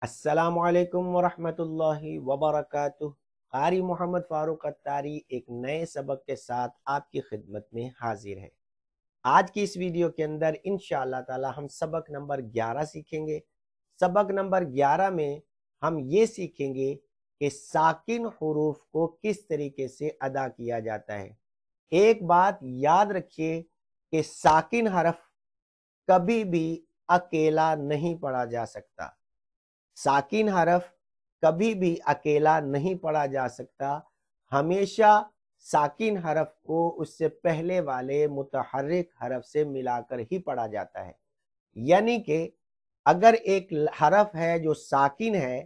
अस्सलामुअलैकुम वरहमतुल्लाहि वबरकातुह। कारी मोहम्मद फारूक अत्तारी एक नए सबक के साथ आपकी खिदमत में हाजिर है। आज की इस वीडियो के अंदर इंशाअल्लाह ताला हम सबक नंबर 11 सीखेंगे। सबक नंबर 11 में हम ये सीखेंगे कि साकिन हुरूफ को किस तरीके से अदा किया जाता है। एक बात याद रखिए कि साकिन हरफ कभी भी अकेला नहीं पढ़ा जा सकता। साकिन हरफ कभी भी अकेला नहीं पढ़ा जा सकता। हमेशा साकिन हरफ को उससे पहले वाले मुतहर्रिक हरफ से मिलाकर ही पढ़ा जाता है। यानी कि अगर एक हरफ है जो साकिन है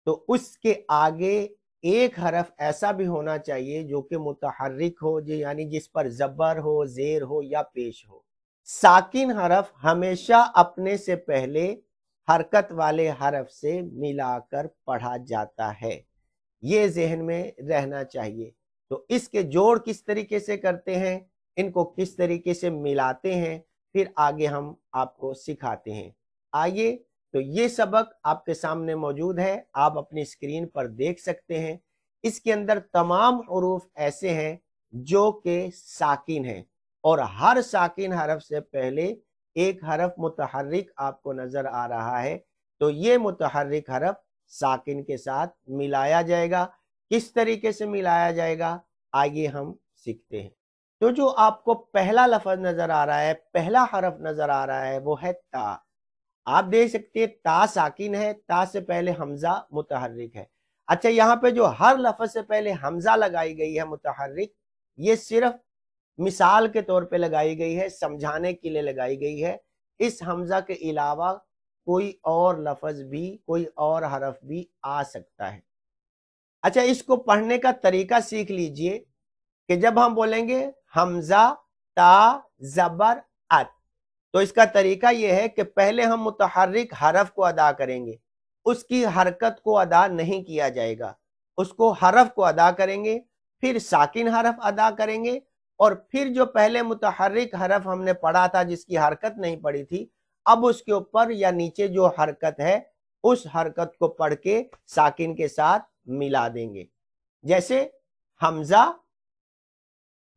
तो उसके आगे एक हरफ ऐसा भी होना चाहिए जो कि मुतहर्रिक हो, जो यानी जिस पर जबर हो, जेर हो या पेश हो। साकिन हरफ हमेशा अपने से पहले हरकत वाले हरफ से मिलाकर पढ़ा जाता है, ये जहन में रहना चाहिए। तो इसके जोड़ किस तरीके से करते हैं, इनको किस तरीके से मिलाते हैं, फिर आगे हम आपको सिखाते हैं। आइए, तो ये सबक आपके सामने मौजूद है, आप अपनी स्क्रीन पर देख सकते हैं। इसके अंदर तमाम हुरूफ ऐसे हैं जो कि साकिन हैं और हर साकिन हरफ से पहले एक हरफ मुतहर्रिक आपको नजर आ रहा है, तो ये मुतहर्रिक हरफ साकिन के साथ मिलाया जाएगा। किस तरीके से मिलाया जाएगा आइए हम सीखते हैं। तो जो आपको पहला लफ्ज नजर आ रहा है, पहला हरफ नजर आ रहा है, वो है ता। आप देख सकते हैं ता साकिन है, ता से पहले हमजा मुतहर्रिक है। अच्छा, यहाँ पे जो हर लफ्ज से पहले हमजा लगाई गई है मुतहर्रिक, ये सिर्फ मिसाल के तौर पे लगाई गई है, समझाने के लिए लगाई गई है। इस हमजा के अलावा कोई और लफ्ज भी, कोई और हरफ भी आ सकता है। अच्छा, इसको पढ़ने का तरीका सीख लीजिए कि जब हम बोलेंगे हमजा ता जबर अत, तो इसका तरीका यह है कि पहले हम मुतहर्रिक हरफ को अदा करेंगे, उसकी हरकत को अदा नहीं किया जाएगा, उसको हरफ को अदा करेंगे, फिर साकिन हरफ अदा करेंगे और फिर जो पहले मुतहर्रिक हरफ हमने पढ़ा था जिसकी हरकत नहीं पड़ी थी, अब उसके ऊपर या नीचे जो हरकत है उस हरकत को पढ़ के साकिन के साथ मिला देंगे। जैसे हमजा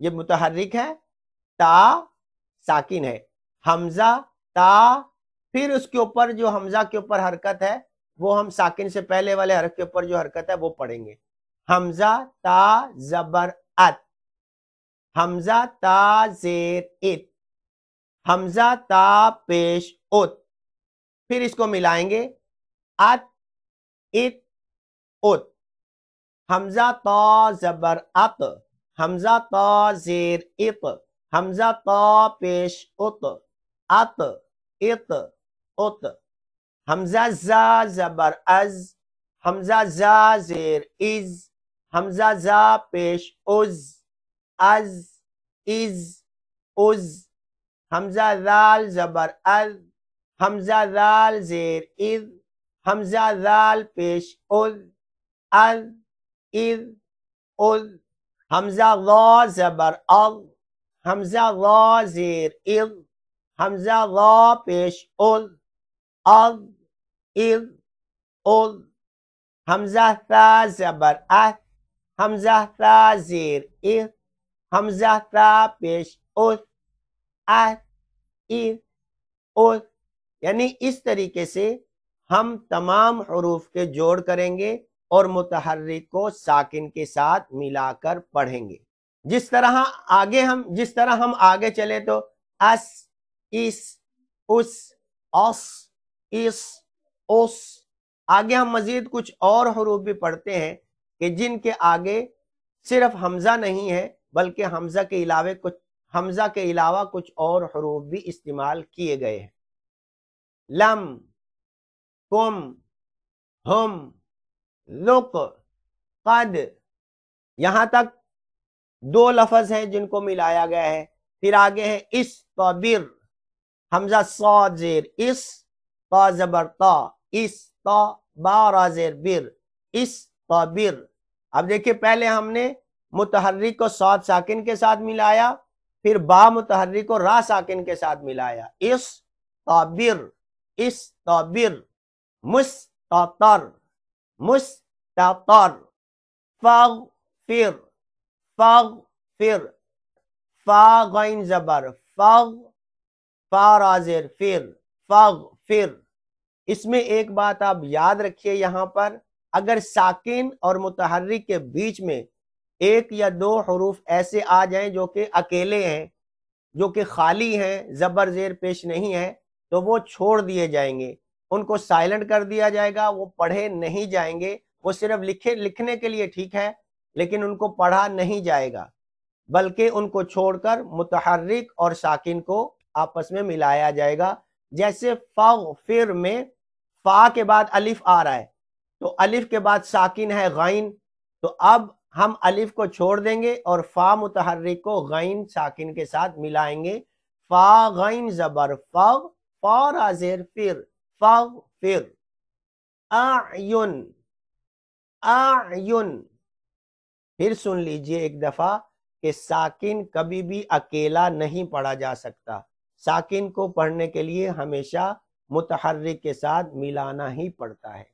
ये मुतहर्रिक है, ता साकिन है, हमजा ता, फिर उसके ऊपर जो हमजा के ऊपर हरकत है वो हम साकिन से पहले वाले हरफ के ऊपर जो हरकत है वो पढ़ेंगे। हमजा ता जबर अत, हमजा ता जेर इत, हमजा ता पेश उत, फिर इसको मिलाएंगे अत इत उत, हमजा ता जबर अत, हमजा ता जेर इत, हमजा ता पेश उत, अत इत उत, हमजा जा जबर अज, हमजा जा जेर इज, हमजा जा पेश उज, अज इज उज, हमजा दाल जबर अज, हमजा दाल जेर इज, हमजा दाल पेश उज, अज इज उज, हमजा ला जबर अल, हमजा ला जेर इज, हमजा ला पेश उज, अज इज उज, हमजा ता जबर अ, हमजा ता जेर इज, हमजा ता पेश उज, अ इज उज। यानी इस तरीके से हम तमाम हुरूफ के जोड़ करेंगे और मुतहर्रिक को साकिन के साथ मिलाकर पढ़ेंगे। जिस तरह हम आगे चले तो अस, इस, उस, औस, इस, उस, आगे हम मजीद कुछ और हुरूफ भी पढ़ते हैं कि जिनके आगे सिर्फ हमजा नहीं है बल्कि हमजा के अलावा कुछ और हुरूफ भी इस्तेमाल किए गए हैं। लम, कुम, हम, लुक, कद, यहां तक दो लफ्ज हैं जिनको मिलाया गया है। फिर आगे है इस तबिर, हमजा सा जेर इस, ता जबर ता, इस ता, बा जेर बिर, इस तबिर। अब देखिए, पहले हमने मुतहर्रिक को साद साकिन के साथ मिलाया, फिर बा मुतहर्रिक को रा साकिन के साथ मिलाया, इस तबिर, इस तबिर। मुस्ततर, मुस्ततर, फगफिर, फगफिर, फा गैन जबर, फग, फा राज़ेर फिर, फगफिर। इसमें एक बात आप याद रखिए, यहां पर अगर साकिन और मुतहर्रिक के बीच में एक या दो हरूफ ऐसे आ जाएं जो कि अकेले हैं, जो कि खाली हैं, जबर जेर पेश नहीं है, तो वो छोड़ दिए जाएंगे, उनको साइलेंट कर दिया जाएगा, वो पढ़े नहीं जाएंगे, वो सिर्फ लिखने के लिए ठीक है लेकिन उनको पढ़ा नहीं जाएगा, बल्कि उनको छोड़कर मुतहर्रिक और साकिन को आपस में मिलाया जाएगा। जैसे फगफिर में फा के बाद अलिफ आ रहा है, तो अलिफ के बाद साकिन है गैन, तो अब हम अलिफ को छोड़ देंगे और फा मुतहर्रिक को गैन साकिन के साथ मिलाएंगे। फा गैन जबर फग, फा राज़ेर फिर, फग फिर। आयुन, आयुन। फिर सुन लीजिए एक दफा कि साकिन कभी भी अकेला नहीं पढ़ा जा सकता, साकिन को पढ़ने के लिए हमेशा मुतहर्रिक के साथ मिलाना ही पड़ता है।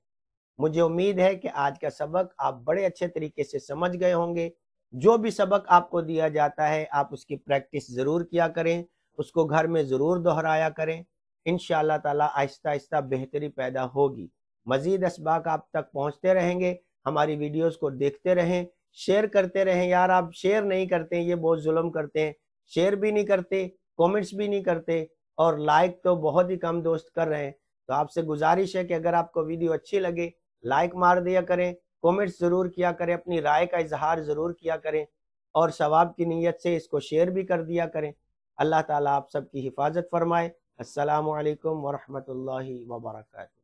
मुझे उम्मीद है कि आज का सबक आप बड़े अच्छे तरीके से समझ गए होंगे। जो भी सबक आपको दिया जाता है आप उसकी प्रैक्टिस ज़रूर किया करें, उसको घर में ज़रूर दोहराया करें। इंशाअल्लाह ताला आहिस्ता आहिस्ता बेहतरी पैदा होगी। मज़ीद असबाक आप तक पहुँचते रहेंगे। हमारी वीडियोज़ को देखते रहें, शेयर करते रहें। यार आप शेयर नहीं करते, ये बहुत जुल्म करते हैं, शेयर भी नहीं करते, कमेंट्स भी नहीं करते और लाइक तो बहुत ही कम दोस्त कर रहे हैं। तो आपसे गुजारिश है कि अगर आपको वीडियो अच्छी लगे लाइक मार दिया करें, कमेंट्स ज़रूर किया करें, अपनी राय का इजहार ज़रूर किया करें और सवाब की नीयत से इसको शेयर भी कर दिया करें। अल्लाह ताला आप सबकी हिफाजत फरमाए। अस्सलामु अलैकुम वरहमतुल्लाहि वबरकातुहू।